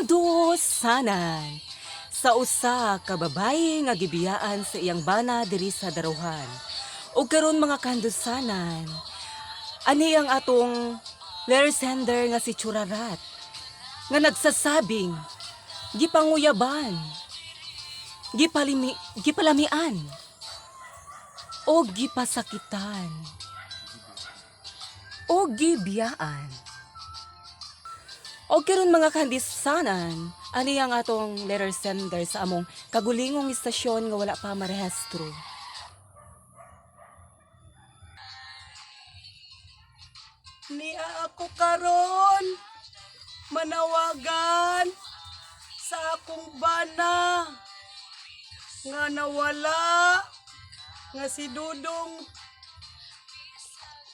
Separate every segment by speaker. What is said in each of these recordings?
Speaker 1: Kandusanan sa usa ka babaye nga gibiyaan sa iyang bana diri sa daruhan. Ug karon mga kandusanan, ani ang atong lyric sender nga si Churarat nga nagsasabing gipanguyaban, gipalamian o gipasakitan o gibiyaan. O karon mga kandisanan, ani ang atong letter sender sa among kagulingong istasyon nga wala pa marehistro.
Speaker 2: Niya ako karon manawagan sa akong bana nga nawala nga si Dudong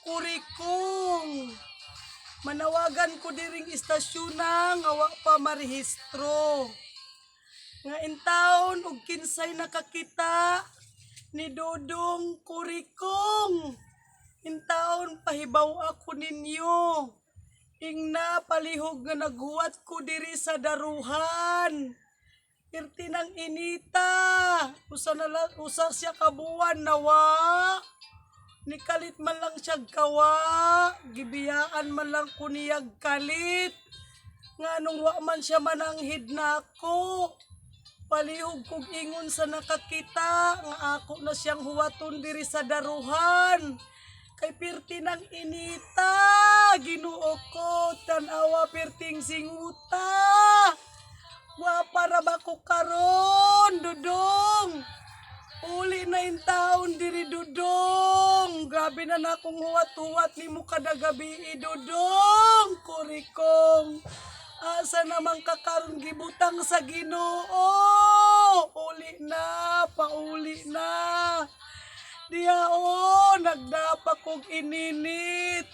Speaker 2: Kurikong. Manawagan ko diring istasyon nga wa pa marehistro. Nga intaon og kinsay nakakita ni Dudong Kurikong. Intaon pahibaw ako ninyo. Ingna palihog nga naghuwat ko diri sa daruhan. Irti ng inita. Usa siya kabuwan nawa. Nikalit man lang siya kawa. Gibiyaan man lang ko niyag kalit. Nga nung wa man siya mananghid na ako. Palihog kog ingon sa nakakita. Nga ako na siyang huwaton diri sa daruhan. Kay pirti ng inita, Ginoo ko, tanawa pirting singuta. Wa para ba ko karon, Dudong? Uli na yung taon diri, Dudong. Grabe na akong huwat-huwat ni mo kada gabi, Dudong. Kurikong, asa naman kakaroon gibutang sa Ginoo. Uli na, pauli na. Diya nagdapa kog ininit,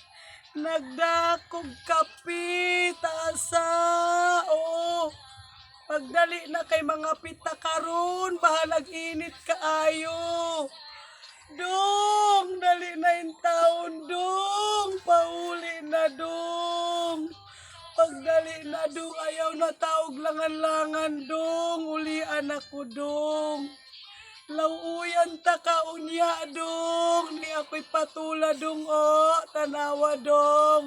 Speaker 2: nagdakog kapit, asa, pagdali na kay mga pita karon, bahalag init kaayo. Dong, dali na yung taon, Dong, pauli na, Dong. Pagdali na, Dong, ayaw na taog langan-langan, Dong, ulian ako, Dong. Lauuyan ta kaunya, Dong. Ni ako'y patula, Dong, tanawa, Dong.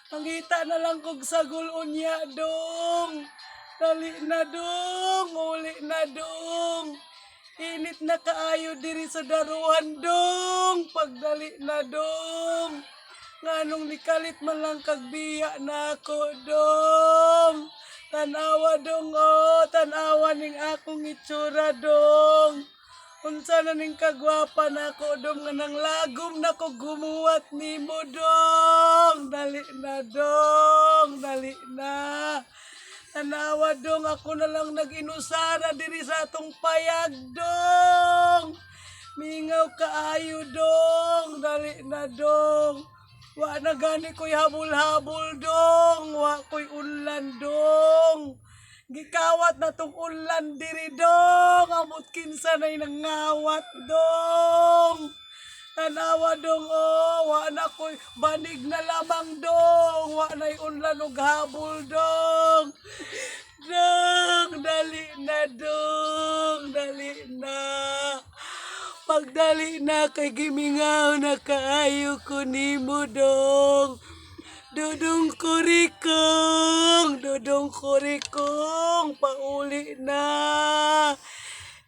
Speaker 2: Mangita na lang kog sagol unya, Dong. Dali na, Dong. Uli na, Dong. Init na kaayo diri sa daruhan, Dong. Pagdali na, Dong. Nganong nikalit man lang kagbiya na ako, Dong. Tanawa, Dong, tanawa ning akong itsura, Dong. Unsa na ning kagwapa na ko, Dong, nga nang lagom na ko gumuwat ni mo, Dong. Dali na, Dong. Dali na. Tanawa, Dong, ako na lang nag-inusara diri sa atong payag, Dong. Mingaw kaayo, Dong. Dali na, Dong. Wa na gani ko'y habol-habol, Dong. Wa ko'y unlan, Dong. Gikawat na tong ulan diri, Dong. Amot kinsa na'y nangawat, Dong. Tanawa, Dong, wa na ko'y banig na lamang, Dong. Wa na'y unlan og habol, Dong. Dong, dali na, Dong. Dali na. Pagdali na kay gimingaw na kaayo ko nimo, Dong. Dudong Kurikong, Dudong Kurikong, pauli na.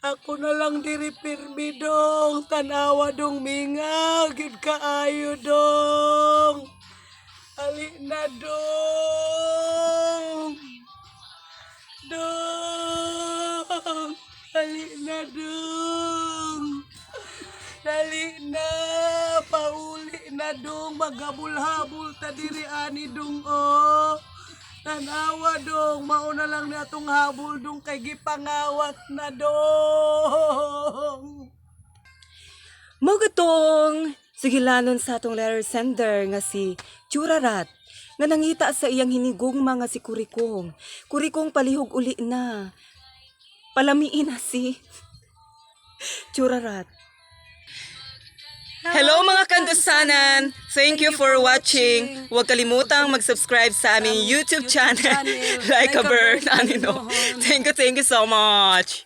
Speaker 2: Ako na lang diri pirmi, Dong. Tanawa, Dong, mingaw, gid kaayo, Dong. Ali na, Dong. Dong, ali na, Dong. Dali na, pauli na, Dong. Maghabol-habol ta diri ani, Dong, Tanawa, Dong. Mauna lang na atong habol, Dong, kay gipangawat na, Dong.
Speaker 1: Magatong sigilanon sa atong letter sender nga si Churarat nga nangita sa iyang hinigugma nga si Kurikong. Kurikong palihog uli na. Palamiin na si Churarat. Hello mga kandusanan! Thank you for watching. Huwag kalimutang mag-subscribe sa aming YouTube channel. Like a bird, Anino. Thank you so much.